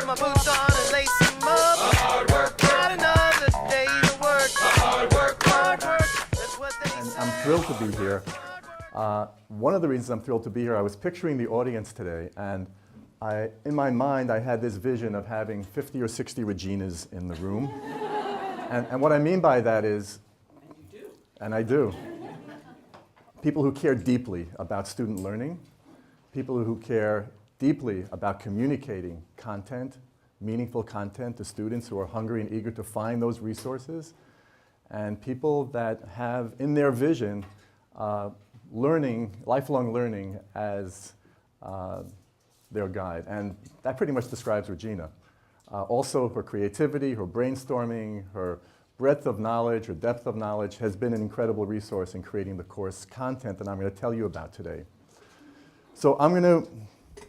put my boots on and lace them up. A hard work, not another day to work. A hard work, that's what they say. I'm thrilled to be here. One of the reasons I'm thrilled to be here, I was picturing the audience today, and in my mind, I had this vision of having 50 or 60 Reginas in the room. And what I mean by that is, and I do, people who care deeply about student learning, people who care deeply about communicating content, meaningful content to students who are hungry and eager to find those resources, and people that have in their vision lifelong learning as their guide. And that pretty much describes Regina. Also, her creativity, her brainstorming, her breadth of knowledge, her depth of knowledge has been an incredible resource in creating the course content that I'm going to tell you about today. So I'm going to,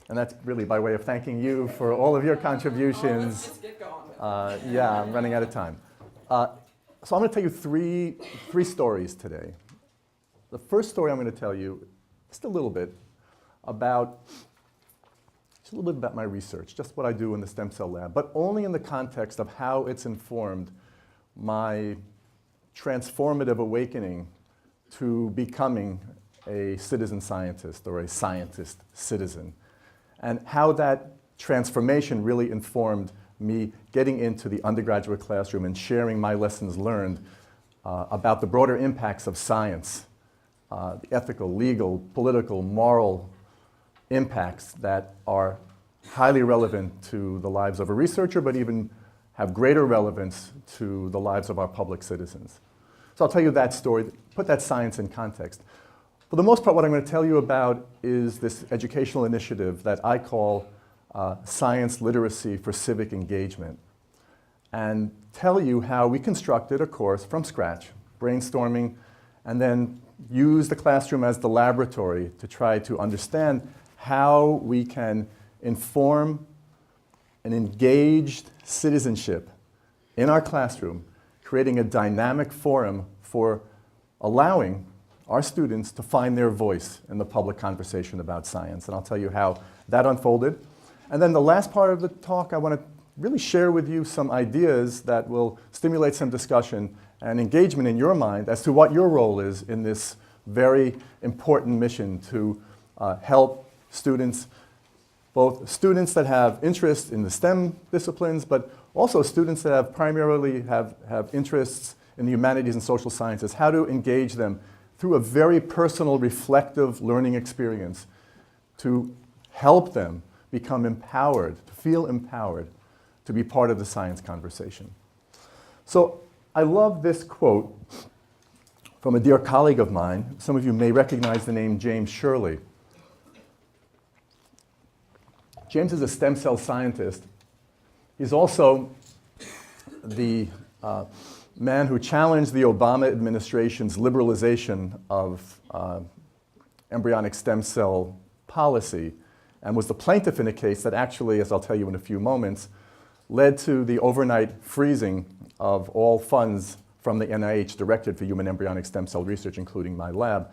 and that's really by way of thanking you for all of your contributions. Let's get going. Yeah, I'm running out of time. So I'm going to tell you three stories today. The first story I'm going to tell you just a little bit about my research, just what I do in the stem cell lab, but only in the context of how it's informed my transformative awakening to becoming a citizen scientist or a scientist citizen, and how that transformation really informed me getting into the undergraduate classroom and sharing my lessons learned about the broader impacts of science, the ethical, legal, political, moral impacts that are highly relevant to the lives of a researcher, but even have greater relevance to the lives of our public citizens. So I'll tell you that story, put that science in context. For the most part, what I'm going to tell you about is this educational initiative that I call Science Literacy for Civic Engagement, and tell you how we constructed a course from scratch, brainstorming, and then use the classroom as the laboratory to try to understand how we can inform an engaged citizenship in our classroom, creating a dynamic forum for allowing our students to find their voice in the public conversation about science. And I'll tell you how that unfolded. And then the last part of the talk, I want to really share with you some ideas that will stimulate some discussion and engagement in your mind as to what your role is in this very important mission to help students, both students that have interest in the STEM disciplines, but also students that have primarily have interests in the humanities and social sciences, how to engage them through a very personal, reflective learning experience to help them become empowered, to feel empowered to be part of the science conversation. So I love this quote from a dear colleague of mine. Some of you may recognize the name James Shirley. James is a stem cell scientist. He's also the man who challenged the Obama administration's liberalization of embryonic stem cell policy and was the plaintiff in a case that actually, as I'll tell you in a few moments, led to the overnight freezing of all funds from the NIH directed for human embryonic stem cell research, including my lab.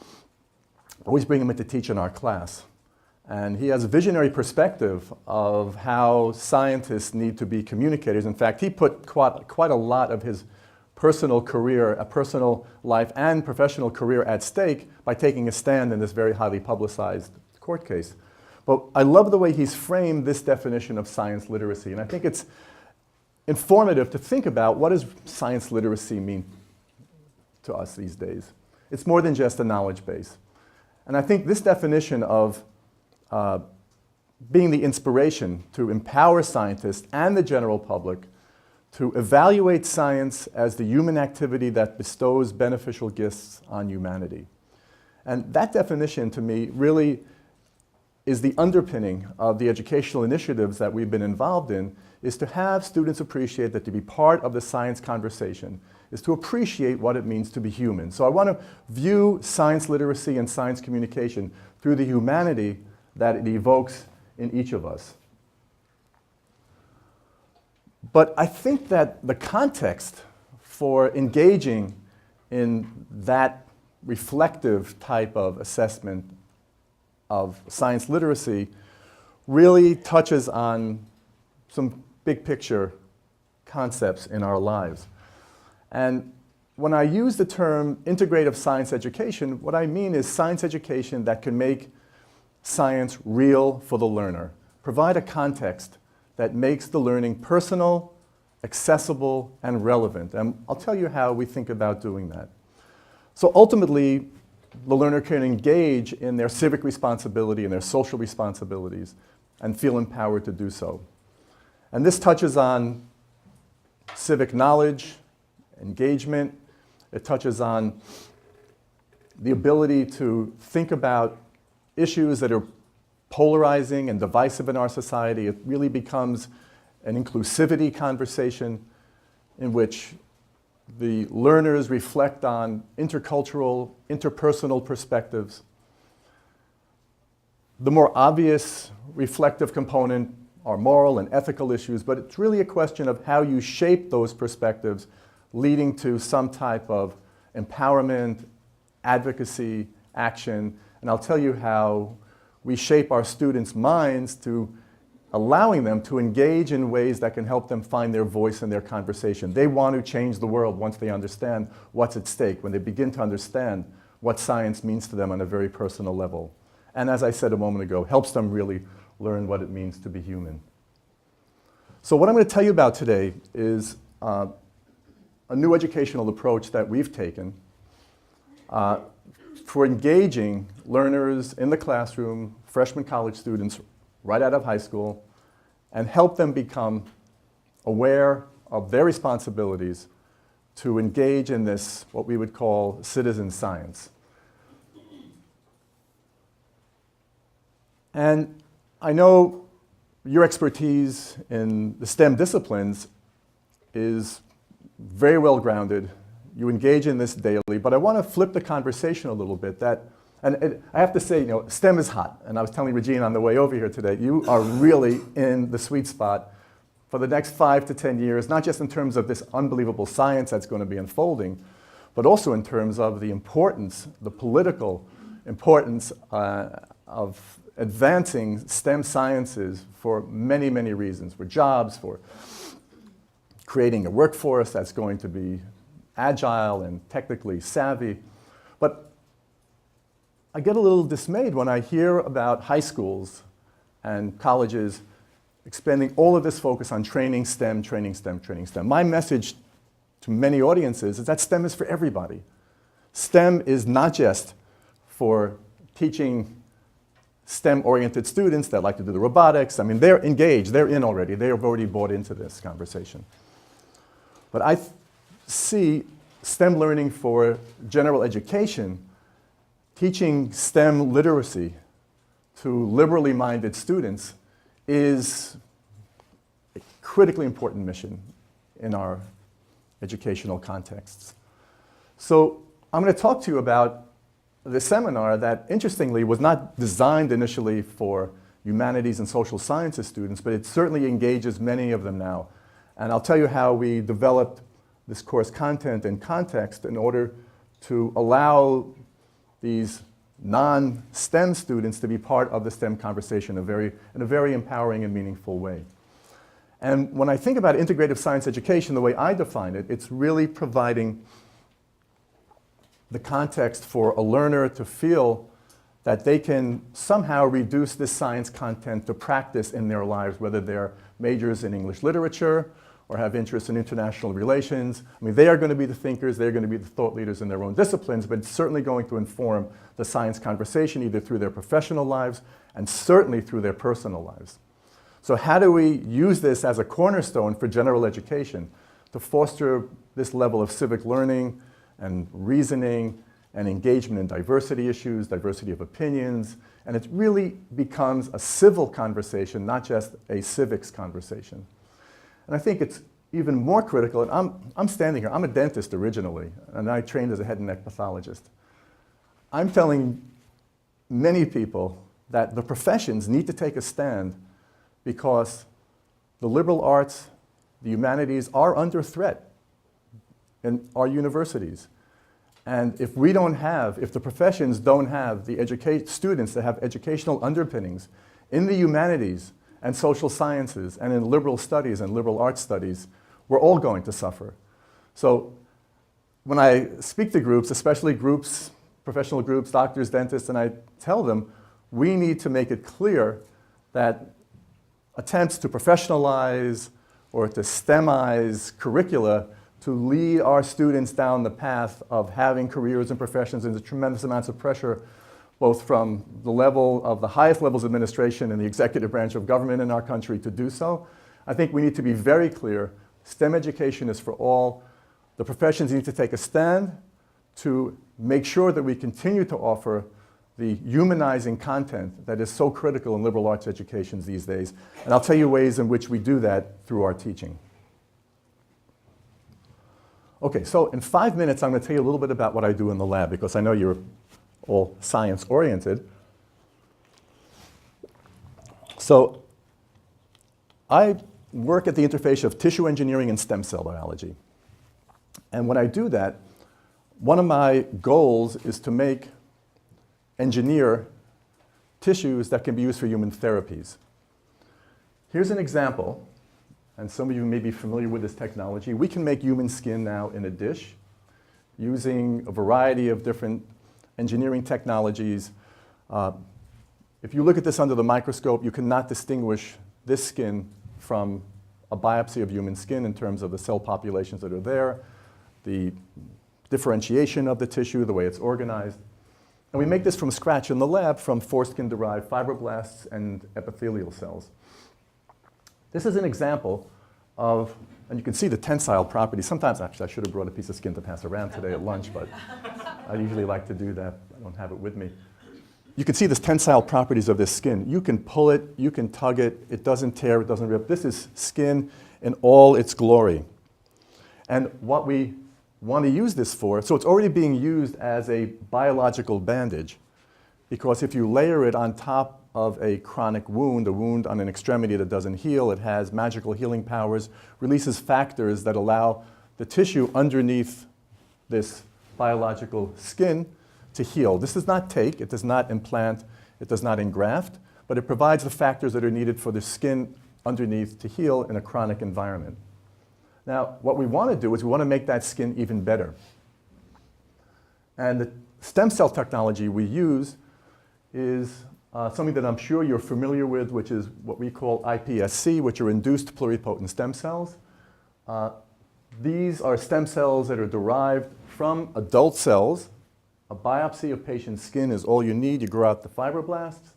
I always bring him in to teach in our class. And he has a visionary perspective of how scientists need to be communicators. In fact, he put quite a lot of his personal career, a personal life and professional career at stake by taking a stand in this very highly publicized court case. But I love the way he's framed this definition of science literacy. And I think it's informative to think about what does science literacy mean to us these days. It's more than just a knowledge base. And I think this definition of being the inspiration to empower scientists and the general public to evaluate science as the human activity that bestows beneficial gifts on humanity. And that definition, to me, really is the underpinning of the educational initiatives that we've been involved in, is to have students appreciate that to be part of the science conversation is to appreciate what it means to be human. So I want to view science literacy and science communication through the humanity that it evokes in each of us. But I think that the context for engaging in that reflective type of assessment of science literacy really touches on some big picture concepts in our lives. And when I use the term integrative science education, what I mean is science education that can make science real for the learner, provide a context that makes the learning personal, accessible, and relevant. And I'll tell you how we think about doing that. So ultimately, the learner can engage in their civic responsibility and their social responsibilities and feel empowered to do so. And this touches on civic knowledge, engagement. It touches on the ability to think about issues that are polarizing and divisive in our society. It really becomes an inclusivity conversation in which the learners reflect on intercultural, interpersonal perspectives. The more obvious reflective component are moral and ethical issues, but it's really a question of how you shape those perspectives, leading to some type of empowerment, advocacy, action. And I'll tell you how we shape our students' minds to allowing them to engage in ways that can help them find their voice in their conversation. They want to change the world once they understand what's at stake, when they begin to understand what science means to them on a very personal level. And as I said a moment ago, helps them really learn what it means to be human. So what I'm going to tell you about today is a new educational approach that we've taken for engaging learners in the classroom, freshman college students right out of high school, and help them become aware of their responsibilities to engage in this, what we would call citizen science. And I know your expertise in the STEM disciplines is very well grounded. You engage in this daily, but I want to flip the conversation a little bit. And I have to say, you know, STEM is hot. And I was telling Regina on the way over here today, you are really in the sweet spot for the next 5 to 10 years, not just in terms of this unbelievable science that's going to be unfolding, but also in terms of the importance, the political importance of advancing STEM sciences for many, many reasons, for jobs, for creating a workforce that's going to be agile and technically savvy. But I get a little dismayed when I hear about high schools and colleges expending all of this focus on training STEM, training STEM, training STEM. My message to many audiences is that STEM is for everybody. STEM is not just for teaching STEM-oriented students that like to do the robotics. I mean, they're engaged, they're in already, they have already bought into this conversation. But I see STEM learning for general education, teaching STEM literacy to liberally minded students is a critically important mission in our educational contexts. So I'm going to talk to you about the seminar that, interestingly, was not designed initially for humanities and social sciences students, but it certainly engages many of them now. And I'll tell you how we developed this course content and context in order to allow these non-STEM students to be part of the STEM conversation in a very empowering and meaningful way. And when I think about integrative science education, the way I define it, it's really providing the context for a learner to feel that they can somehow reduce this science content to practice in their lives, whether they're majors in English literature or have interests in international relations. I mean, they are going to be the thinkers, they're going to be the thought leaders in their own disciplines, but it's certainly going to inform the science conversation either through their professional lives and certainly through their personal lives. So how do we use this as a cornerstone for general education to foster this level of civic learning and reasoning and engagement in diversity issues, diversity of opinions, and it really becomes a civil conversation, not just a civics conversation. And I think it's even more critical, and I'm standing here, I'm a dentist originally, and I trained as a head and neck pathologist. I'm telling many people that the professions need to take a stand because the liberal arts, the humanities are under threat in our universities. And if the professions don't have the students that have educational underpinnings in the humanities and social sciences and in liberal studies and liberal arts studies, we're all going to suffer. So when I speak to groups, especially groups, professional groups, doctors, dentists, and I tell them, we need to make it clear that attempts to professionalize or to STEMize curricula to lead our students down the path of having careers and professions, and the tremendous amounts of pressure both from the level of the highest levels of administration and the executive branch of government in our country to do so. I think we need to be very clear. STEM education is for all. The professions need to take a stand to make sure that we continue to offer the humanizing content that is so critical in liberal arts educations these days. And I'll tell you ways in which we do that through our teaching. Okay, so in 5 minutes, I'm going to tell you a little bit about what I do in the lab, because I know you're all science-oriented. So I work at the interface of tissue engineering and stem cell biology. And when I do that, one of my goals is to engineer tissues that can be used for human therapies. Here's an example, and some of you may be familiar with this technology. We can make human skin now in a dish using a variety of different engineering technologies. If you look at this under the microscope, you cannot distinguish this skin from a biopsy of human skin in terms of the cell populations that are there, the differentiation of the tissue, the way it's organized. And we make this from scratch in the lab from foreskin-derived fibroblasts and epithelial cells. This is an example of, and you can see the tensile properties. Sometimes, actually, I should have brought a piece of skin to pass around today at lunch, but I usually like to do that. I don't have it with me. You can see the tensile properties of this skin. You can pull it, you can tug it, it doesn't tear, it doesn't rip. This is skin in all its glory. And what we want to use this for, so it's already being used as a biological bandage, because if you layer it on top of a chronic wound, a wound on an extremity that doesn't heal, it has magical healing powers, releases factors that allow the tissue underneath this biological skin to heal. This does not take, it does not implant, it does not engraft, but it provides the factors that are needed for the skin underneath to heal in a chronic environment. Now, what we want to do is we want to make that skin even better. And the stem cell technology we use is something that I'm sure you're familiar with, which is what we call iPSC, which are induced pluripotent stem cells. These are stem cells that are derived from adult cells. A biopsy of patient's skin is all you need. You grow out the fibroblasts,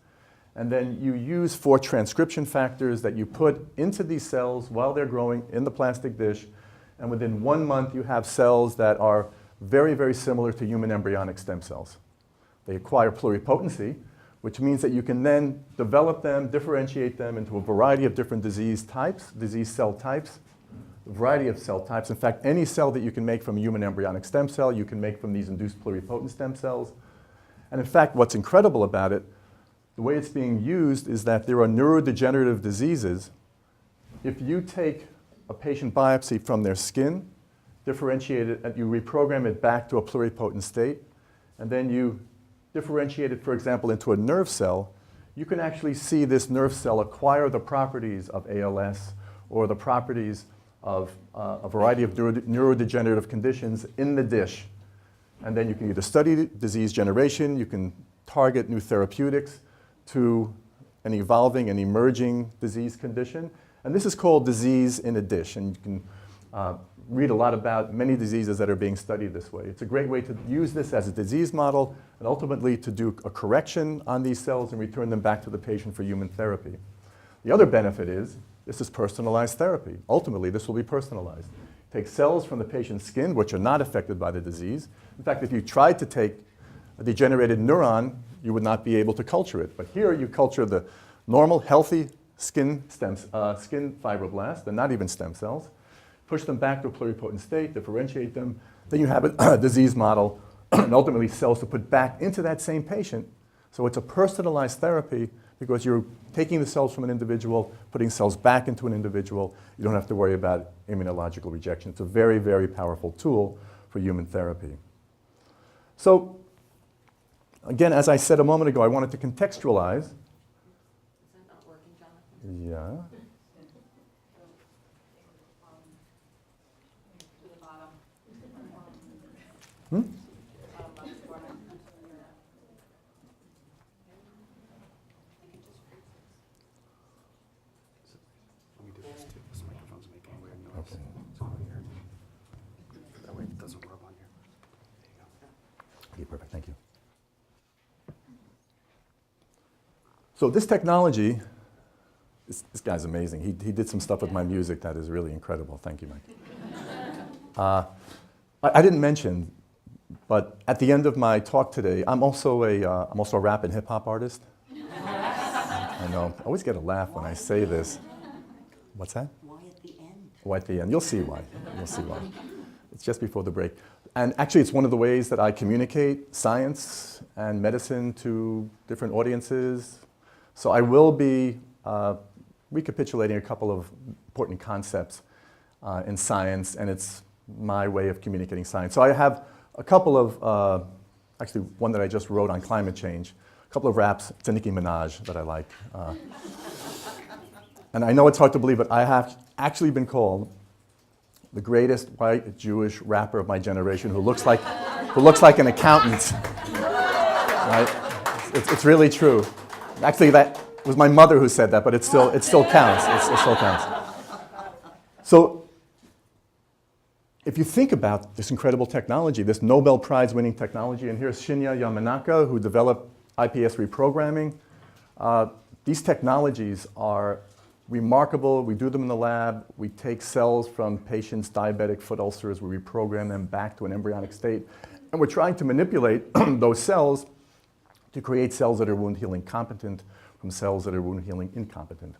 and then you use 4 transcription factors that you put into these cells while they're growing in the plastic dish, and within 1 month you have cells that are very, very similar to human embryonic stem cells. They acquire pluripotency, which means that you can then develop them, differentiate them into a variety of different disease types, disease cell types, a variety of cell types. In fact, any cell that you can make from a human embryonic stem cell, you can make from these induced pluripotent stem cells. And in fact, what's incredible about it, the way it's being used is that there are neurodegenerative diseases. If you take a patient biopsy from their skin, differentiate it, and you reprogram it back to a pluripotent state, and then you differentiate it, for example, into a nerve cell, you can actually see this nerve cell acquire the properties of ALS or the properties of a variety of neurodegenerative conditions in the dish. And then you can either study disease generation, you can target new therapeutics to an evolving and emerging disease condition. And this is called disease in a dish. And you can read a lot about many diseases that are being studied this way. It's a great way to use this as a disease model and ultimately to do a correction on these cells and return them back to the patient for human therapy. The other benefit is this is personalized therapy. Ultimately, this will be personalized. Take cells from the patient's skin, which are not affected by the disease. In fact, if you tried to take a degenerated neuron, you would not be able to culture it. But here you culture the normal, healthy skin fibroblasts, they're not even stem cells, push them back to a pluripotent state, differentiate them, then you have a disease model, and ultimately cells to put back into that same patient. So it's a personalized therapy because you're taking the cells from an individual, putting cells back into an individual. You don't have to worry about immunological rejection. It's a very, very powerful tool for human therapy. So again, as I said a moment ago, I wanted to contextualize. Is that not working, Jonathan? Yeah. Hmm? Let me do this too. This microphone's making weird noise. Okay. So here. That way it doesn't rub on here. There you go. Okay, perfect, thank you. So this technology, this guy's amazing. He did some stuff with my music that is really incredible. Thank you, Mike. I didn't mention, but at the end of my talk today, I'm also a rap and hip hop artist. I know. I always get a laugh when I say this. What's that? Why at the end? Why at the end? You'll see why. You'll see why. It's just before the break. And actually, it's one of the ways that I communicate science and medicine to different audiences. So I will be recapitulating a couple of important concepts in science, and it's my way of communicating science. So I have a couple of, actually one that I just wrote on climate change, a couple of raps to Nicki Minaj that I like. And I know it's hard to believe, but I have actually been called the greatest white Jewish rapper of my generation who looks like an accountant. Right? It's really true. Actually, that was my mother who said that, but it still counts. It still counts. So if you think about this incredible technology, this Nobel Prize winning technology, and here's Shinya Yamanaka, who developed IPS reprogramming. These technologies are remarkable. We do them in the lab. We take cells from patients' diabetic foot ulcers. We reprogram them back to an embryonic state. And we're trying to manipulate those cells to create cells that are wound healing competent from cells that are wound healing incompetent.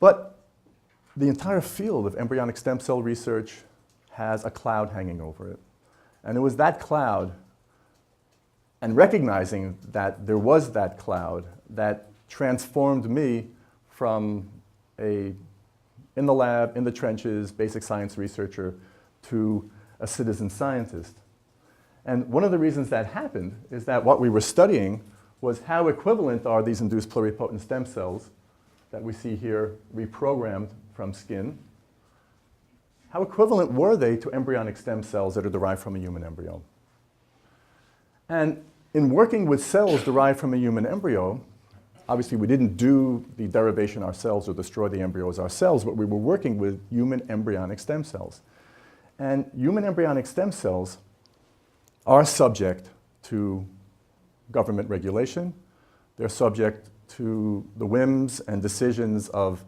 But the entire field of embryonic stem cell research has a cloud hanging over it. And it was that cloud, and recognizing that there was that cloud, that transformed me from in the lab, in the trenches, basic science researcher to a citizen scientist. And one of the reasons that happened is that what we were studying was how equivalent are these induced pluripotent stem cells that we see here reprogrammed from skin. How equivalent were they to embryonic stem cells that are derived from a human embryo? And in working with cells derived from a human embryo, obviously we didn't do the derivation ourselves or destroy the embryos ourselves, but we were working with human embryonic stem cells. And human embryonic stem cells are subject to government regulation. They're subject to the whims and decisions of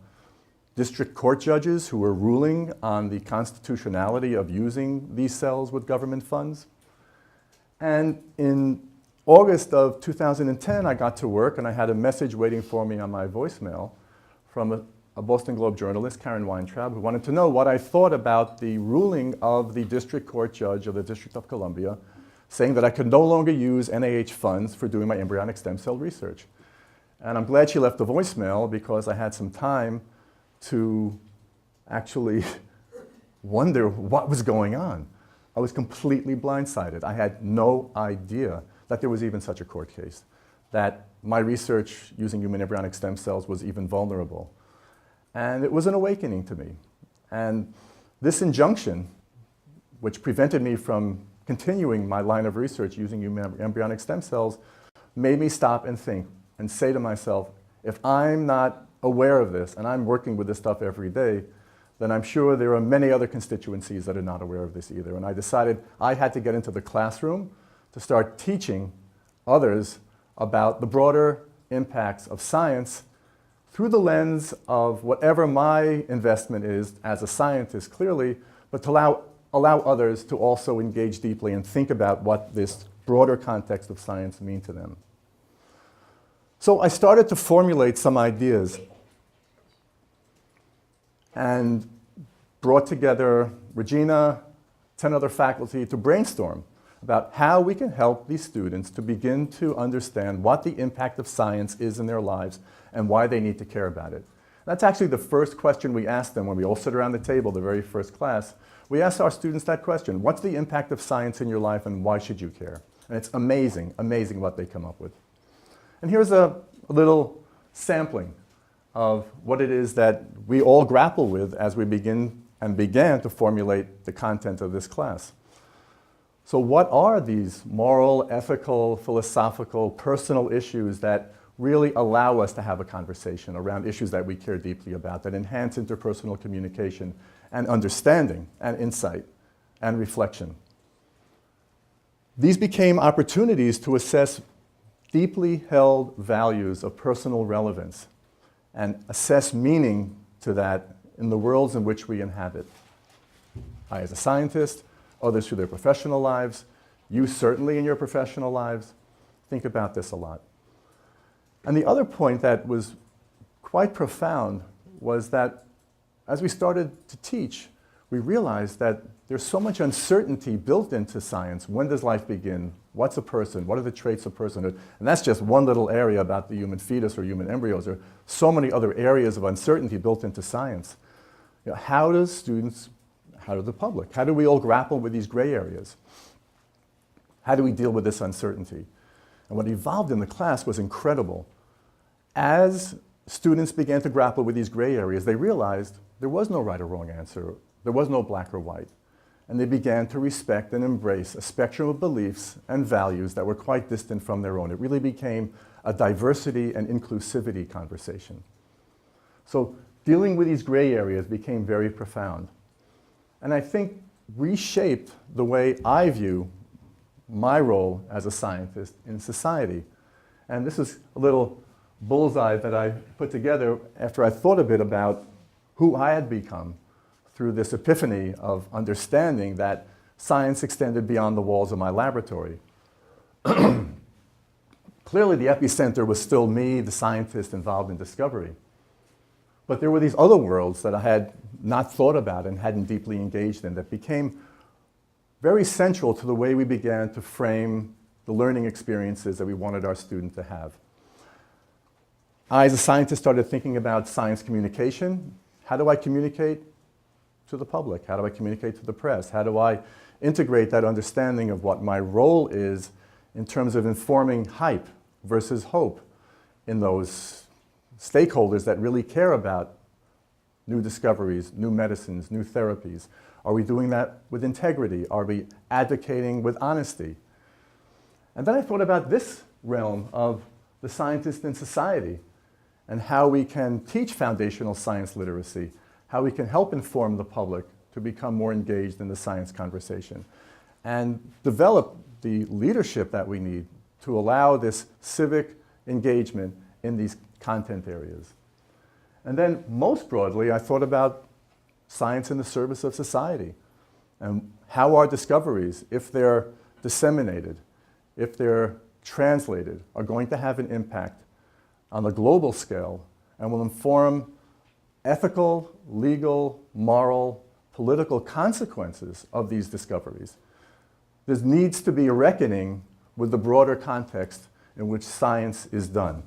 district court judges who are ruling on the constitutionality of using these cells with government funds. And in August of 2010, I got to work and I had a message waiting for me on my voicemail from a Boston Globe journalist, Karen Weintraub, who wanted to know what I thought about the ruling of the district court judge of the District of Columbia saying that I could no longer use NIH funds for doing my embryonic stem cell research. And I'm glad she left the voicemail because I had some time to actually wonder what was going on. I was completely blindsided. I had no idea that there was even such a court case, that my research using human embryonic stem cells was even vulnerable. And it was an awakening to me. And this injunction, which prevented me from continuing my line of research using human embryonic stem cells, made me stop and think and say to myself, if I'm not aware of this, and I'm working with this stuff every day, then I'm sure there are many other constituencies that are not aware of this either. And I decided I had to get into the classroom to start teaching others about the broader impacts of science through the lens of whatever my investment is as a scientist, clearly, but to allow others to also engage deeply and think about what this broader context of science means to them. So I started to formulate some ideas and brought together Regina, 10 other faculty to brainstorm about how we can help these students to begin to understand what the impact of science is in their lives and why they need to care about it. That's actually the first question we asked them when we all sit around the table, the very first class. We asked our students that question: what's the impact of science in your life and why should you care? And it's amazing, amazing what they come up with. And here's a little sampling of what it is that we all grapple with as we began to formulate the content of this class. So what are these moral, ethical, philosophical, personal issues that really allow us to have a conversation around issues that we care deeply about, that enhance interpersonal communication and understanding and insight and reflection? These became opportunities to assess deeply held values of personal relevance and assess meaning to that in the worlds in which we inhabit. I as a scientist, others through their professional lives, you certainly in your professional lives. Think about this a lot. And the other point that was quite profound was that as we started to teach, we realized that there's so much uncertainty built into science. When does life begin? What's a person? What are the traits of personhood? And that's just one little area about the human fetus or human embryos. There are so many other areas of uncertainty built into science. You know, how do students, how do the public, how do we all grapple with these gray areas? How do we deal with this uncertainty? And what evolved in the class was incredible. As students began to grapple with these gray areas, they realized there was no right or wrong answer. There was no black or white. And they began to respect and embrace a spectrum of beliefs and values that were quite distant from their own. It really became a diversity and inclusivity conversation. So dealing with these gray areas became very profound. And I think reshaped the way I view my role as a scientist in society. And this is a little bullseye that I put together after I thought a bit about who I had become through this epiphany of understanding that science extended beyond the walls of my laboratory. Clearly, the epicenter was still me, the scientist involved in discovery. But there were these other worlds that I had not thought about and hadn't deeply engaged in that became very central to the way we began to frame the learning experiences that we wanted our students to have. I, as a scientist, started thinking about science communication. How do I communicate to the public? How do I communicate to the press? How do I integrate that understanding of what my role is in terms of informing hype versus hope in those stakeholders that really care about new discoveries, new medicines, new therapies? Are we doing that with integrity? Are we advocating with honesty? And then I thought about this realm of the scientist in society and how we can teach foundational science literacy, how we can help inform the public to become more engaged in the science conversation, and develop the leadership that we need to allow this civic engagement in these content areas. And then most broadly, I thought about science in the service of society and how our discoveries, if they're disseminated, if they're translated, are going to have an impact on the global scale and will inform ethical, legal, moral, political consequences of these discoveries. There needs to be a reckoning with the broader context in which science is done.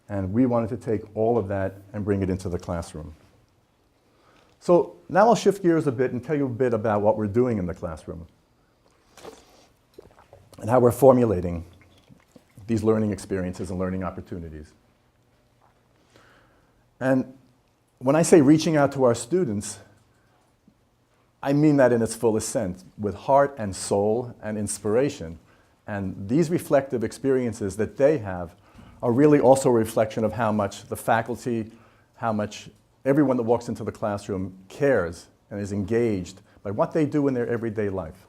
And we wanted to take all of that and bring it into the classroom. So now I'll shift gears a bit and tell you a bit about what we're doing in the classroom and how we're formulating these learning experiences and learning opportunities. And when I say reaching out to our students, I mean that in its fullest sense, with heart and soul and inspiration. And these reflective experiences that they have are really also a reflection of how much the faculty, how much everyone that walks into the classroom cares and is engaged by what they do in their everyday life.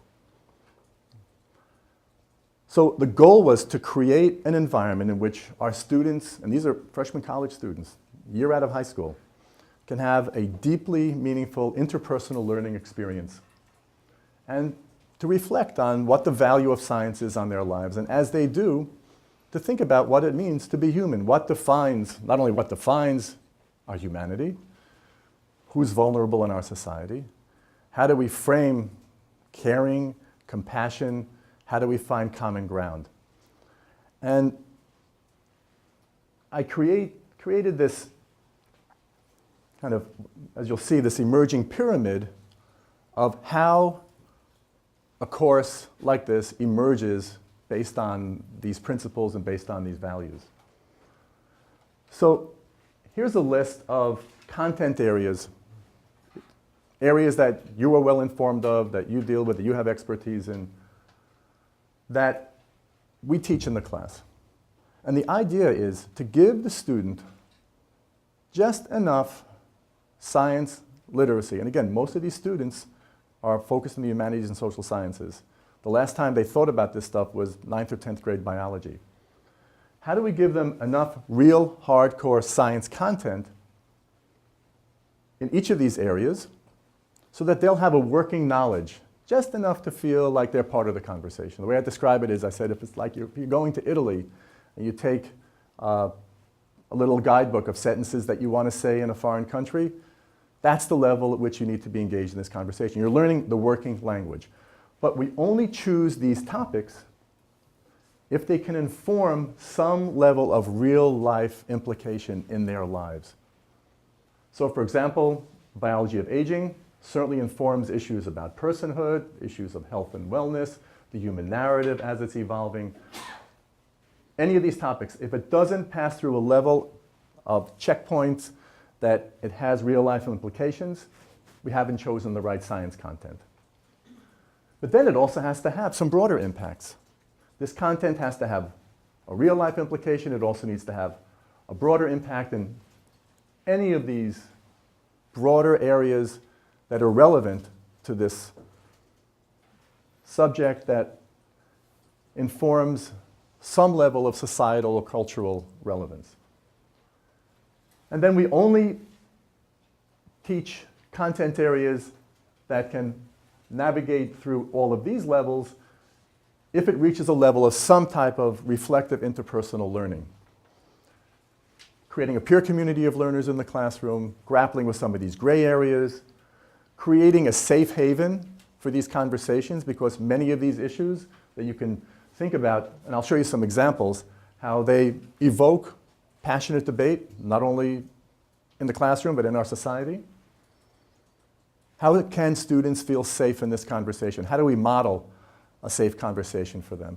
So the goal was to create an environment in which our students, and these are freshman college students, year out of high school, can have a deeply meaningful interpersonal learning experience and to reflect on what the value of science is on their lives. And as they do, to think about what it means to be human, what defines, not only what defines our humanity, who's vulnerable in our society, how do we frame caring, compassion, how do we find common ground? And I created this kind of, as you'll see, this emerging pyramid of how a course like this emerges based on these principles and based on these values. So here's a list of content areas, areas that you are well informed of, that you deal with, that you have expertise in, that we teach in the class. And the idea is to give the student just enough science literacy. And again, most of these students are focused in the humanities and social sciences. The last time they thought about this stuff was 9th or 10th grade biology. How do we give them enough real hardcore science content in each of these areas so that they'll have a working knowledge, just enough to feel like they're part of the conversation? The way I describe it is, I said, if it's like if you're going to Italy and you take a little guidebook of sentences that you want to say in a foreign country, that's the level at which you need to be engaged in this conversation. You're learning the working language. But we only choose these topics if they can inform some level of real life implication in their lives. So for example, biology of aging certainly informs issues about personhood, issues of health and wellness, the human narrative as it's evolving. Any of these topics, if it doesn't pass through a level of checkpoints that it has real life implications, we haven't chosen the right science content. But then it also has to have some broader impacts. This content has to have a real life implication. It also needs to have a broader impact in any of these broader areas that are relevant to this subject that informs some level of societal or cultural relevance. And then we only teach content areas that can navigate through all of these levels if it reaches a level of some type of reflective interpersonal learning. Creating a peer community of learners in the classroom, grappling with some of these gray areas, creating a safe haven for these conversations, because many of these issues that you can think about, and I'll show you some examples, how they evoke passionate debate, not only in the classroom, but in our society. How can students feel safe in this conversation? How do we model a safe conversation for them?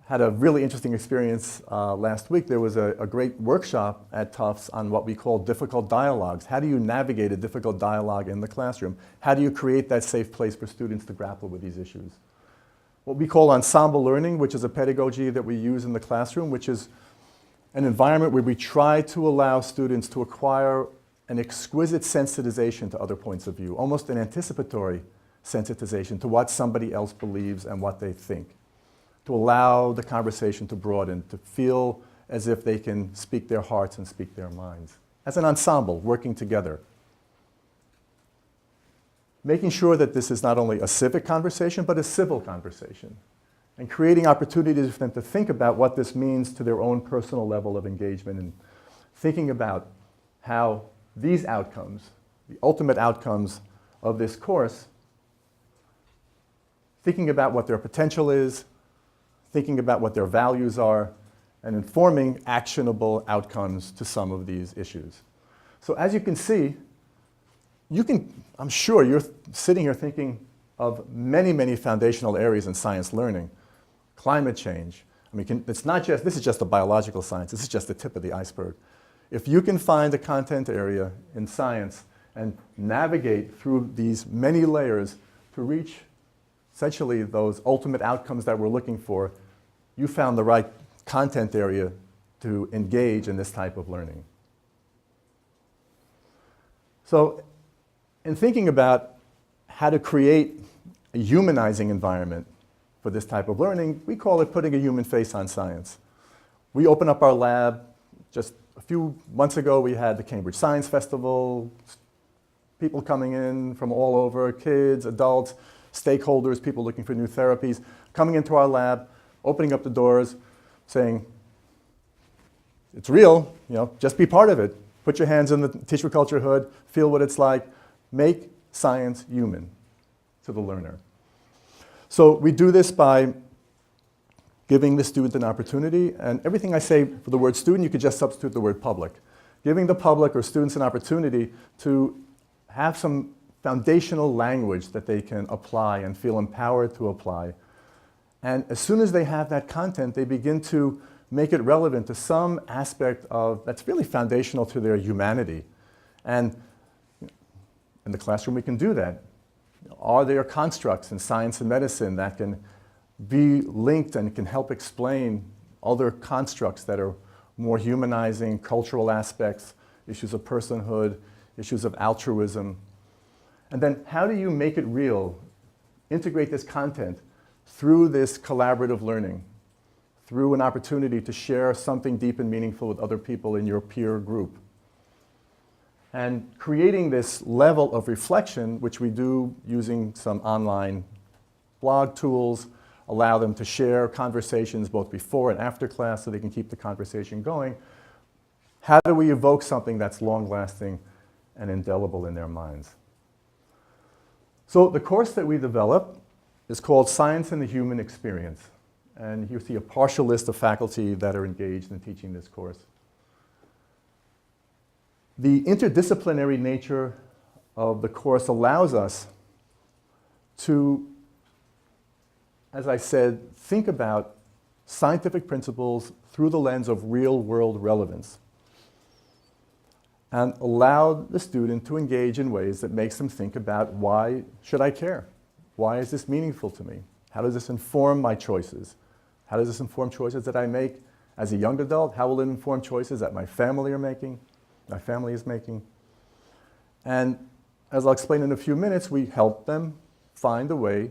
Had a really interesting experience last week. There was a great workshop at Tufts on what we call difficult dialogues. How do you navigate a difficult dialogue in the classroom? How do you create that safe place for students to grapple with these issues? What we call ensemble learning, which is a pedagogy that we use in the classroom, which is an environment where we try to allow students to acquire an exquisite sensitization to other points of view, almost an anticipatory sensitization to what somebody else believes and what they think, to allow the conversation to broaden, to feel as if they can speak their hearts and speak their minds. As an ensemble, working together. Making sure that this is not only a civic conversation, but a civil conversation. And creating opportunities for them to think about what this means to their own personal level of engagement, and thinking about how these outcomes, the ultimate outcomes of this course, thinking about what their potential is, thinking about what their values are, and informing actionable outcomes to some of these issues. So as you can see, I'm sure you're sitting here thinking of many, many foundational areas in science learning. Climate change. I mean, this is just a biological science. This is just the tip of the iceberg. If you can find a content area in science and navigate through these many layers to reach essentially those ultimate outcomes that we're looking for, you found the right content area to engage in this type of learning. So in thinking about how to create a humanizing environment for this type of learning, we call it putting a human face on science. We open up our lab. Just a few months ago, we had the Cambridge Science Festival, people coming in from all over, kids, adults, stakeholders, people looking for new therapies, coming into our lab, opening up the doors, saying, it's real, just be part of it. Put your hands in the tissue culture hood, feel what it's like, make science human to the learner. So we do this by giving the student an opportunity, and everything I say for the word student, you could just substitute the word public. Giving the public or students an opportunity to have some foundational language that they can apply and feel empowered to apply. And as soon as they have that content, they begin to make it relevant to some aspect of that's really foundational to their humanity. And in the classroom, we can do that. Are there constructs in science and medicine that can be linked and can help explain other constructs that are more humanizing, cultural aspects, issues of personhood, issues of altruism? And then how do you make it real, integrate this content through this collaborative learning, through an opportunity to share something deep and meaningful with other people in your peer group? And creating this level of reflection, which we do using some online blog tools, allow them to share conversations both before and after class so they can keep the conversation going. How do we evoke something that's long-lasting and indelible in their minds? So the course that we developed is called Science and the Human Experience. And you see a partial list of faculty that are engaged in teaching this course. The interdisciplinary nature of the course allows us to, as I said, think about scientific principles through the lens of real-world relevance, and allow the student to engage in ways that makes them think about, why should I care? Why is this meaningful to me? How does this inform my choices? How does this inform choices that I make as a young adult? How will it inform choices that my family is making? And as I'll explain in a few minutes, we help them find a way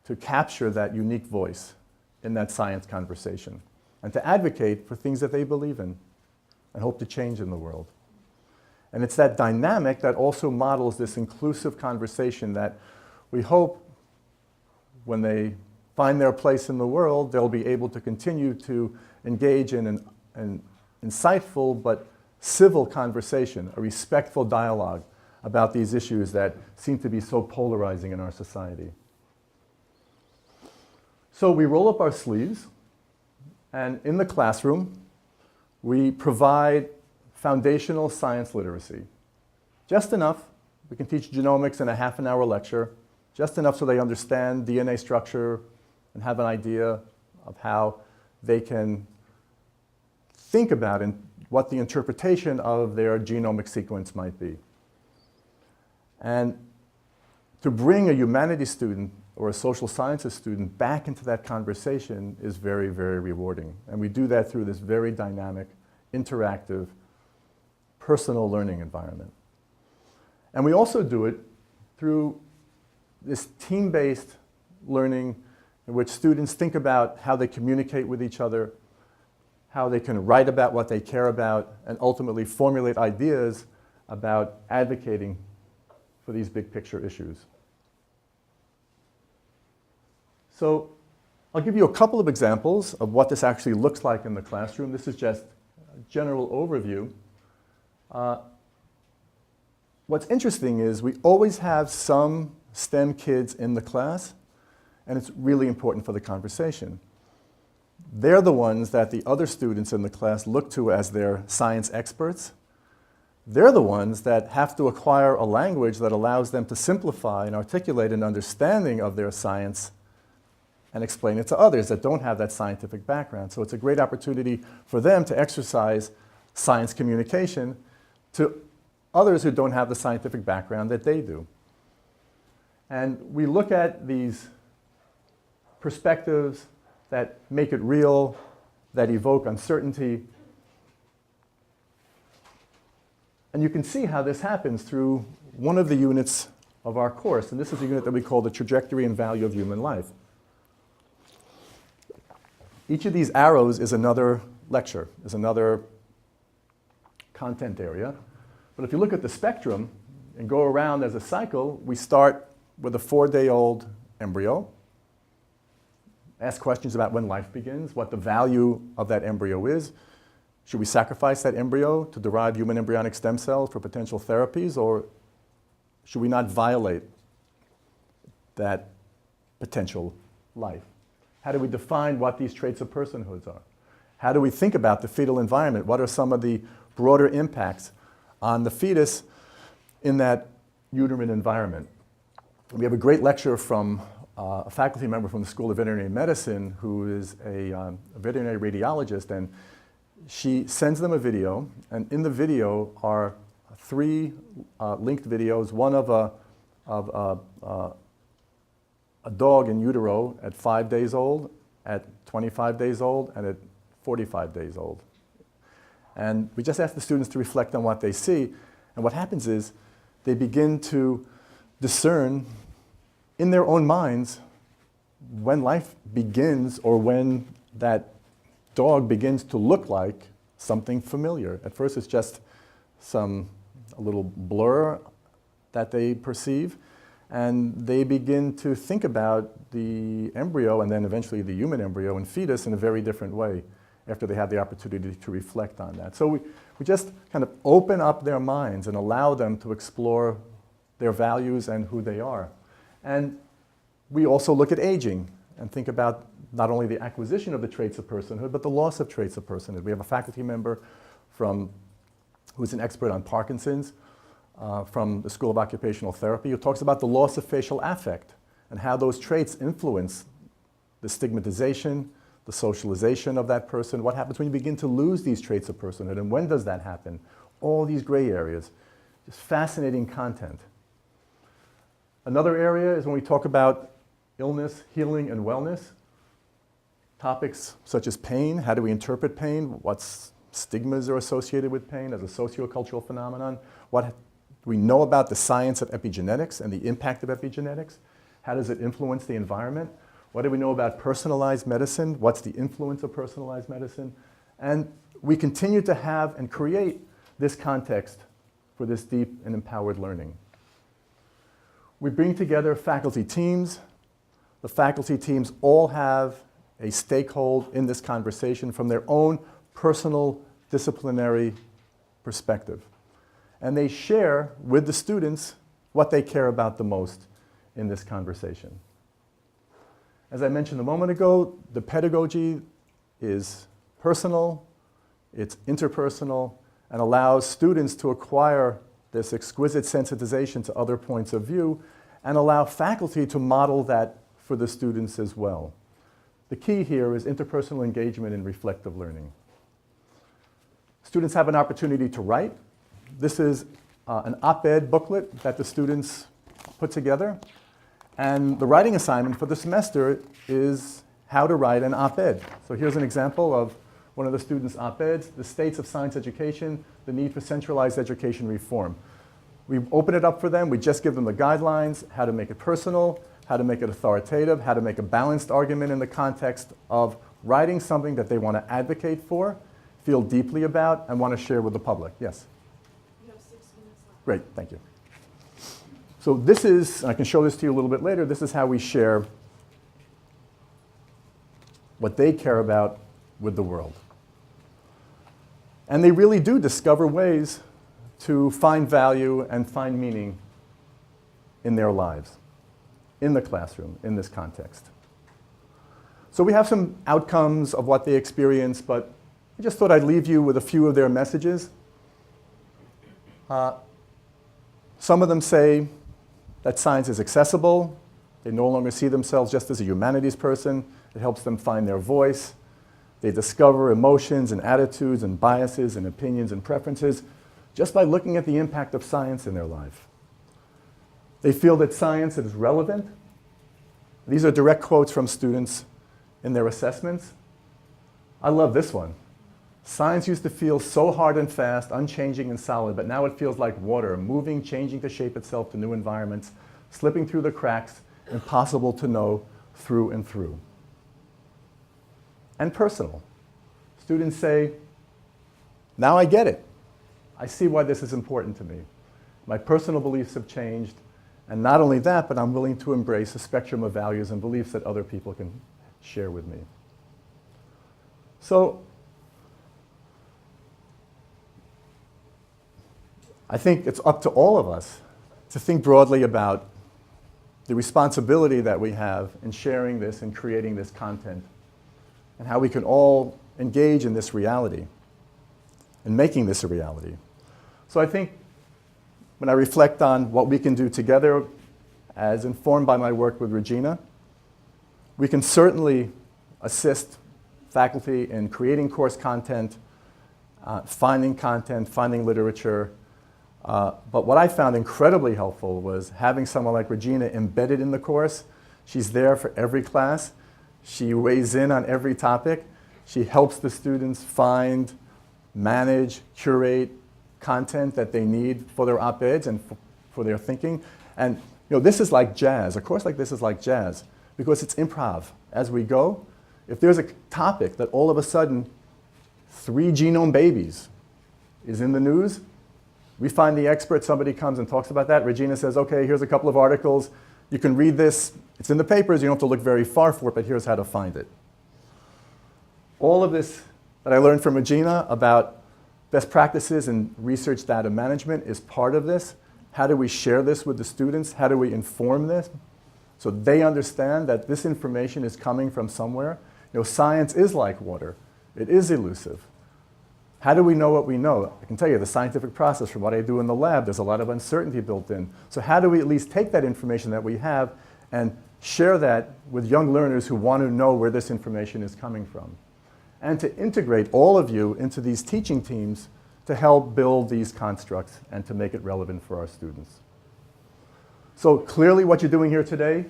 to capture that unique voice in that science conversation and to advocate for things that they believe in and hope to change in the world. And it's that dynamic that also models this inclusive conversation that we hope when they find their place in the world, they'll be able to continue to engage in an insightful but civil conversation, a respectful dialogue about these issues that seem to be so polarizing in our society. So we roll up our sleeves, and in the classroom, we provide foundational science literacy. Just enough, we can teach genomics in a half-an-hour lecture, just enough so they understand DNA structure and have an idea of how they can think about what the interpretation of their genomic sequence might be. And to bring a humanities student or a social sciences student back into that conversation is very, very rewarding. And we do that through this very dynamic, interactive, personal learning environment. And we also do it through this team-based learning in which students think about how they communicate with each other, how they can write about what they care about, and ultimately formulate ideas about advocating for these big picture issues. So I'll give you a couple of examples of what this actually looks like in the classroom. This is just a general overview. What's interesting is we always have some STEM kids in the class, and it's really important for the conversation. They're the ones that the other students in the class look to as their science experts. They're the ones that have to acquire a language that allows them to simplify and articulate an understanding of their science and explain it to others that don't have that scientific background. So it's a great opportunity for them to exercise science communication to others who don't have the scientific background that they do. And we look at these perspectives that make it real, that evoke uncertainty. And you can see how this happens through one of the units of our course. And this is a unit that we call the Trajectory and Value of Human Life. Each of these arrows is another lecture, is another content area. But if you look at the spectrum and go around as a cycle, we start with a 4-day-old embryo, ask questions about when life begins, what the value of that embryo is. Should we sacrifice that embryo to derive human embryonic stem cells for potential therapies, or should we not violate that potential life? How do we define what these traits of personhood are? How do we think about the fetal environment? What are some of the broader impacts on the fetus in that uterine environment? We have a great lecture from a faculty member from the School of Veterinary Medicine who is a veterinary radiologist, and she sends them a video, and in the video are 3 linked videos, one of a dog in utero at 5 days old, at 25 days old, and at 45 days old. And we just ask the students to reflect on what they see, and what happens is they begin to discern in their own minds when life begins or when that dog begins to look like something familiar. At first it's just a little blur that they perceive, and they begin to think about the embryo and then eventually the human embryo and fetus in a very different way after they have the opportunity to reflect on that. So we just kind of open up their minds and allow them to explore their values and who they are. And we also look at aging and think about not only the acquisition of the traits of personhood, but the loss of traits of personhood. We have a faculty member who's an expert on Parkinson's from the School of Occupational Therapy, who talks about the loss of facial affect and how those traits influence the stigmatization, the socialization of that person. What happens when you begin to lose these traits of personhood, and when does that happen? All these gray areas. Just fascinating content. Another area is when we talk about illness, healing, and wellness. Topics such as pain. How do we interpret pain? What stigmas are associated with pain as a sociocultural phenomenon? What do we know about the science of epigenetics and the impact of epigenetics? How does it influence the environment? What do we know about personalized medicine? What's the influence of personalized medicine? And we continue to have and create this context for this deep and empowered learning. We bring together faculty teams. The faculty teams all have a stakehold in this conversation from their own personal disciplinary perspective. And they share with the students what they care about the most in this conversation. As I mentioned a moment ago, the pedagogy is personal, it's interpersonal, and allows students to acquire this exquisite sensitization to other points of view and allow faculty to model that for the students as well. The key here is interpersonal engagement and reflective learning. Students have an opportunity to write. This is an op-ed booklet that the students put together. And the writing assignment for the semester is how to write an op-ed. So here's an example of one of the students' op-eds, The States of Science Education, the Need for Centralized Education Reform. We open it up for them. We just give them the guidelines, how to make it personal, how to make it authoritative, how to make a balanced argument in the context of writing something that they want to advocate for, feel deeply about, and want to share with the public. Yes? You have 6 minutes left. Great, thank you. So this is, and I can show this to you a little bit later, this is how we share what they care about with the world. And they really do discover ways to find value and find meaning in their lives, in the classroom, in this context. So we have some outcomes of what they experience, but I just thought I'd leave you with a few of their messages. Some of them say that science is accessible. They no longer see themselves just as a humanities person. It helps them find their voice. They discover emotions and attitudes and biases and opinions and preferences just by looking at the impact of science in their life. They feel that science is relevant. These are direct quotes from students in their assessments. I love this one. Science used to feel so hard and fast, unchanging and solid, but now it feels like water, moving, changing to shape itself to new environments, slipping through the cracks, impossible to know through and through. And personal. Students say, now I get it. I see why this is important to me. My personal beliefs have changed, and not only that, but I'm willing to embrace a spectrum of values and beliefs that other people can share with me. So, I think it's up to all of us to think broadly about the responsibility that we have in sharing this and creating this content, and how we can all engage in this reality and making this a reality. So I think when I reflect on what we can do together as informed by my work with Regina, We can certainly assist faculty in creating course content, finding literature. But what I found incredibly helpful was having someone like Regina embedded in the course. She's there for every class. She weighs in on every topic. She helps the students find, manage, curate content that they need for their op-eds and for their thinking. And this is like jazz. A course like this is like jazz because it's improv. As we go, if there's a topic that all of a sudden 3 genome babies is in the news, we find the expert, somebody comes and talks about that. Regina says, okay, here's a couple of articles. You can read this. It's in the papers. You don't have to look very far for it, but here's how to find it. All of this that I learned from Regina about best practices in research data management is part of this. How do we share this with the students? How do we inform this so they understand that this information is coming from somewhere? Science is like water. It is elusive. How do we know what we know? I can tell you the scientific process from what I do in the lab, there's a lot of uncertainty built in. So how do we at least take that information that we have and share that with young learners who want to know where this information is coming from? And to integrate all of you into these teaching teams to help build these constructs and to make it relevant for our students. So clearly what you're doing here today,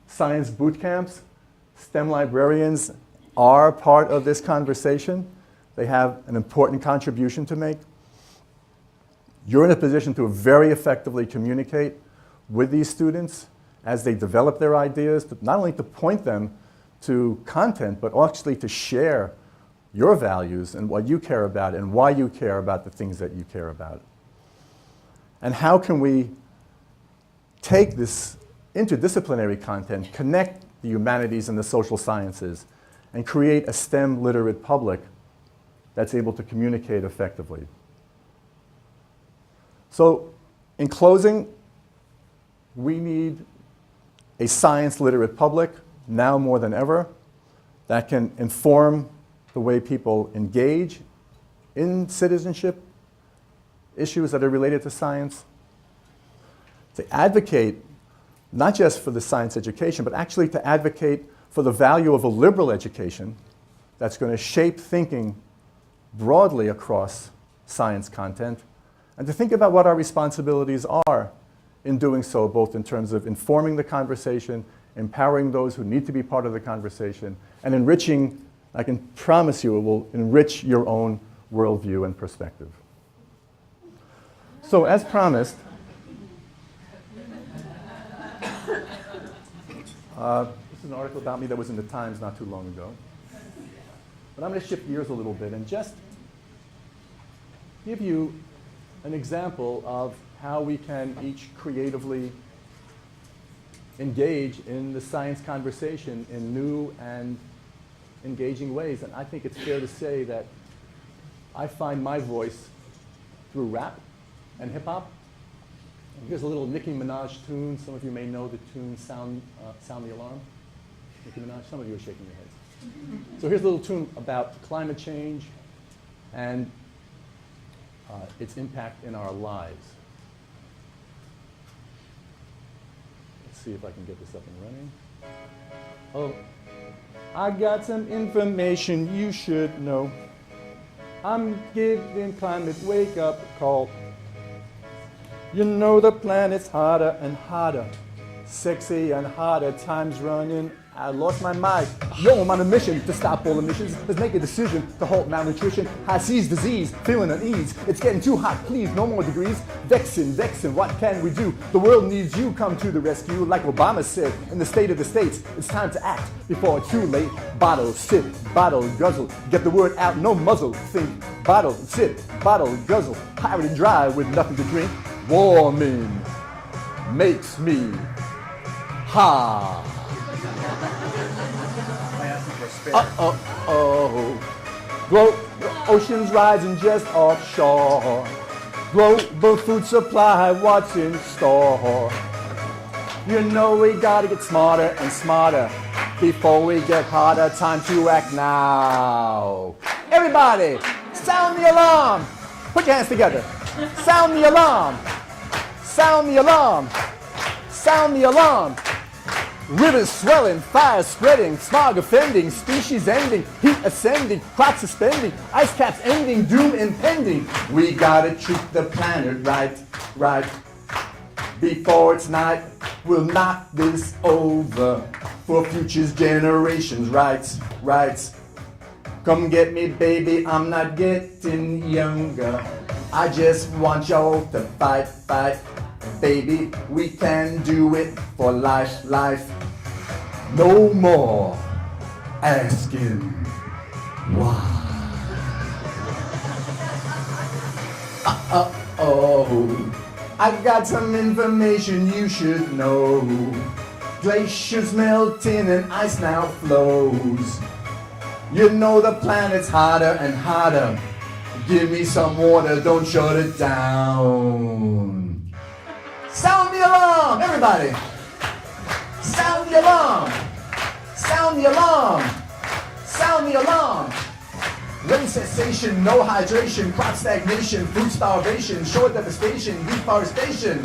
science boot camps, STEM librarians are part of this conversation. They have an important contribution to make. You're in a position to very effectively communicate with these students as they develop their ideas, but not only to point them to content, but actually to share your values and what you care about and why you care about the things that you care about. And how can we take this interdisciplinary content, connect the humanities and the social sciences, and create a STEM literate public that's able to communicate effectively. So in closing, we need a science literate public now more than ever that can inform the way people engage in citizenship issues that are related to science, to advocate not just for the science education, but actually to advocate for the value of a liberal education that's going to shape thinking broadly across science content, and to think about what our responsibilities are in doing so, both in terms of informing the conversation, empowering those who need to be part of the conversation, and enriching. I can promise you it will enrich your own worldview and perspective. So as promised, this is an article about me that was in the Times not too long ago. But I'm going to shift gears a little bit and just give you an example of how we can each creatively engage in the science conversation in new and engaging ways. And I think it's fair to say that I find my voice through rap and hip hop. Here's a little Nicki Minaj tune. Some of you may know the tune Sound the Alarm. Nicki Minaj, some of you are shaking your heads. So here's a little tune about climate change and its impact in our lives. Let's see if I can get this up and running. Oh. I got some information you should know. I'm giving climate wake-up call. You know the planet's hotter and hotter, sexy and hotter, time's running. I lost my mind. Yo, I'm on a mission to stop all emissions. Let's make a decision to halt malnutrition. High seas disease, feeling unease. It's getting too hot, please, no more degrees. Vexing, what can we do? The world needs you, come to the rescue. Like Obama said in the State of the States, it's time to act before it's too late. Bottle, sip, bottle, guzzle. Get the word out, no muzzle. Think, bottle, sip, bottle, guzzle. High and dry with nothing to drink. Warming makes me high. Global oceans rising just offshore. Global food supply, what's in store? You know we gotta get smarter and smarter before we get harder. Time to act now. Everybody, sound the alarm. Put your hands together. Sound the alarm. Sound the alarm. Sound the alarm. Rivers swelling, fire spreading, smog offending, species ending, heat ascending, crops suspending, ice caps ending, doom impending. We gotta treat the planet right, right. Before it's night, we'll knock this over for future generations' rights, rights. Come get me, baby, I'm not getting younger. I just want y'all to fight, fight. Baby, we can do it for life, life. No more asking why. Oh, I got some information you should know. Glaciers melting and ice now flows. You know the planet's hotter and hotter. Give me some water, don't shut it down. Sound the alarm, everybody. Sound the alarm. Sound the alarm. Sound the alarm. Rain cessation, no hydration, crop stagnation, food starvation, shore devastation, deforestation.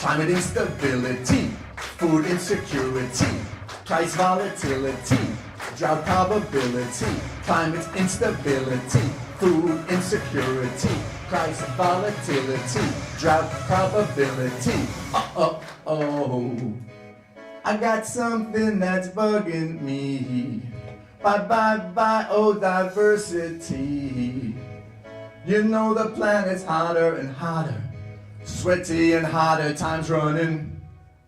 Climate instability, food insecurity, price volatility, drought probability, climate instability, food insecurity, price volatility, drought probability. Oh, I got something that's bugging me. Bye, oh diversity. You know the planet's hotter and hotter, sweaty and hotter, time's running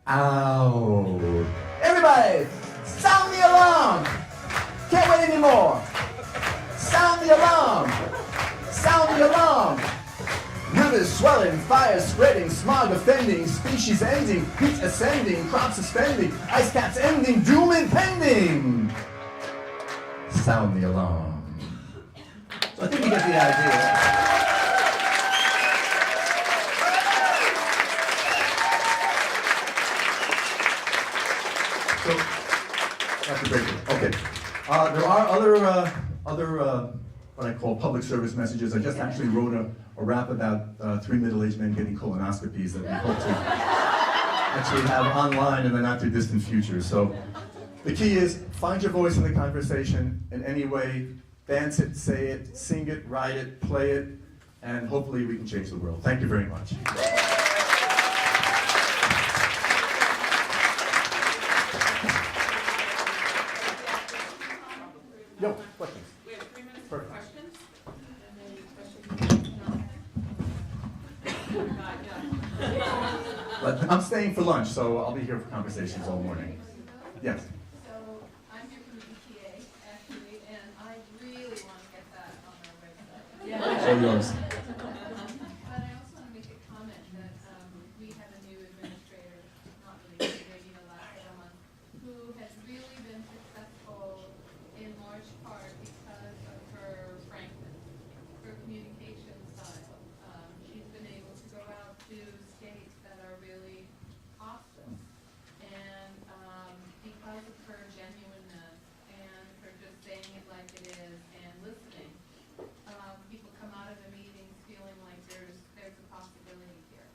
out. Everybody, sound the alarm. Can't wait anymore. Sound the alarm. Sound the alarm. Rivers swelling, fire spreading, smog offending, species ending, heat ascending, crops suspending, ice caps ending, doom impending. Sound the alarm. So I think you get the idea. So that's a great one. Okay. There are other what I call public service messages. I just actually wrote a rap about 3 middle-aged men getting colonoscopies that we hope to actually have online in the not-too-distant future. So the key is find your voice in the conversation in any way. Dance it, say it, sing it, write it, play it, and hopefully we can change the world. Thank you very much. Yo, questions? We have 3 minutes for Perfect. questions. And then questions? But I'm staying for lunch, so I'll be here for conversations all morning. Yes? So I'm here from the EPA, actually, and I really want to get that on our website. All yours. But I also want to make a comment that we have a new administrator, not really today, last month, who has really been successful in large part because of her frankness, her communication style. She's been able to go out to states that are really hostile, and because of her genuineness and her just saying it like it is and listening, people come out of the meetings feeling like there's a possibility here.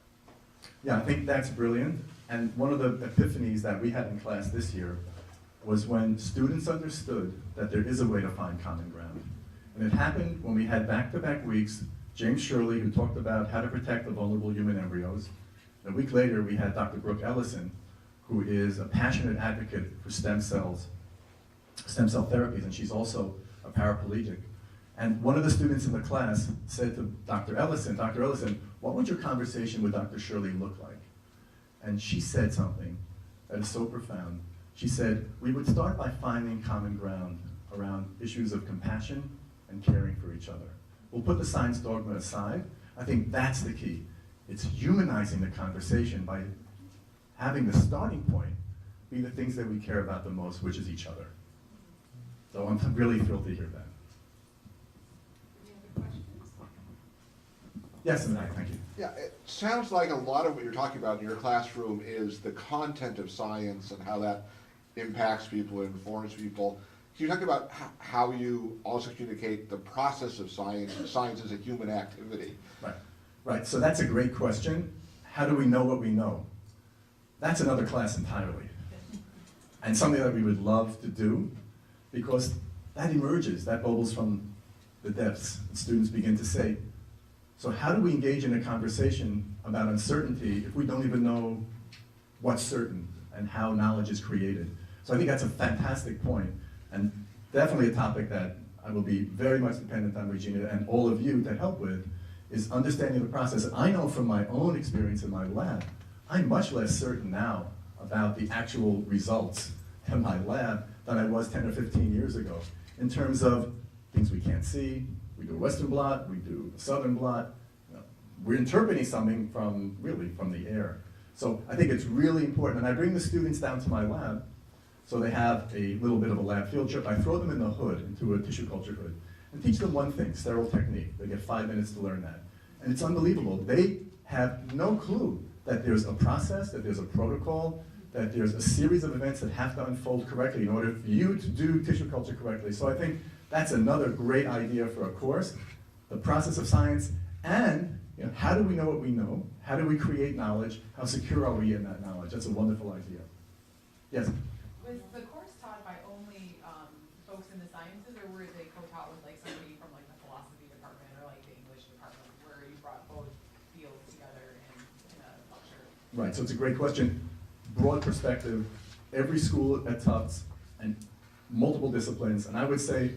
Yeah, I think that's brilliant. And one of the epiphanies that we had in class this year was when students understood that there is a way to find common ground. And it happened when we had back-to-back weeks, James Shirley, who talked about how to protect the vulnerable human embryos. A week later, we had Dr. Brooke Ellison, who is a passionate advocate for stem cell therapies, and she's also a paraplegic. And one of the students in the class said to Dr. Ellison, what would your conversation with Dr. Shirley look like? And she said something that is so profound. She said, we would start by finding common ground around issues of compassion and caring for each other. We'll put the science dogma aside. I think that's the key. It's humanizing the conversation by having the starting point be the things that we care about the most, which is each other. So I'm really thrilled to hear that. Any other questions? Yes, and thank you. Yeah, it sounds like a lot of what you're talking about in your classroom is the content of science and how that impacts people and informs people. Can you talk about how you also communicate the process of science, and science as a human activity? Right. So that's a great question. How do we know what we know? That's another class entirely. And something that we would love to do, because that emerges, that bubbles from the depths. And students begin to say, so how do we engage in a conversation about uncertainty if we don't even know what's certain and how knowledge is created? So I think that's a fantastic point, and definitely a topic that I will be very much dependent on Regina and all of you to help with, is understanding the process. I know from my own experience in my lab, I'm much less certain now about the actual results in my lab than I was 10 or 15 years ago, in terms of things we can't see. We do a Western blot, we do a Southern blot. You know, we're interpreting something from, really, from the air. So I think it's really important, and I bring the students down to my lab, so they have a little bit of a lab field trip. I throw them in the hood, into a tissue culture hood, and teach them one thing, sterile technique. They get 5 minutes to learn that. And it's unbelievable. They have no clue that there's a process, that there's a protocol, that there's a series of events that have to unfold correctly in order for you to do tissue culture correctly. So I think that's another great idea for a course, the process of science, and how do we know what we know? How do we create knowledge? How secure are we in that knowledge? That's a wonderful idea. Yes? Was the course taught by only folks in the sciences, or were they co-taught with like somebody from like the philosophy department or like the English department, where you brought both fields together in a lecture? Right, so it's a great question. Broad perspective, every school at Tufts, and multiple disciplines, and I would say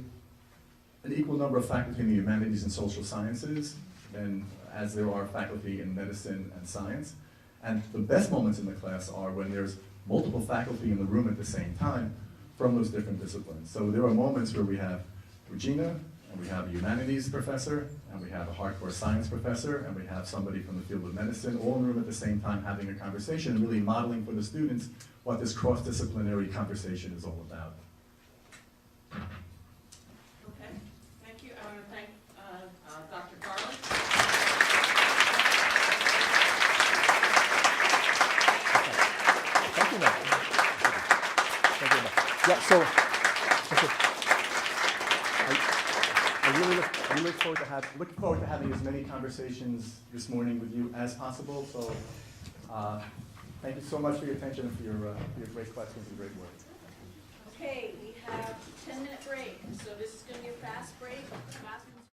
an equal number of faculty in the humanities and social sciences, and as there are faculty in medicine and science. And the best moments in the class are when there's multiple faculty in the room at the same time from those different disciplines. So there are moments where we have Regina, and we have a humanities professor, and we have a hardcore science professor, and we have somebody from the field of medicine, all in the room at the same time having a conversation and really modeling for the students what this cross-disciplinary conversation is all about. Okay, thank you. I want to thank Dr. Garlick. Thank you, Matt. Thank you, Matt. Yeah, so I really look forward to having as many conversations this morning with you as possible. So thank you so much for your attention and for your great questions and great work. Okay, we have a 10-minute break, so this is going to be a fast break.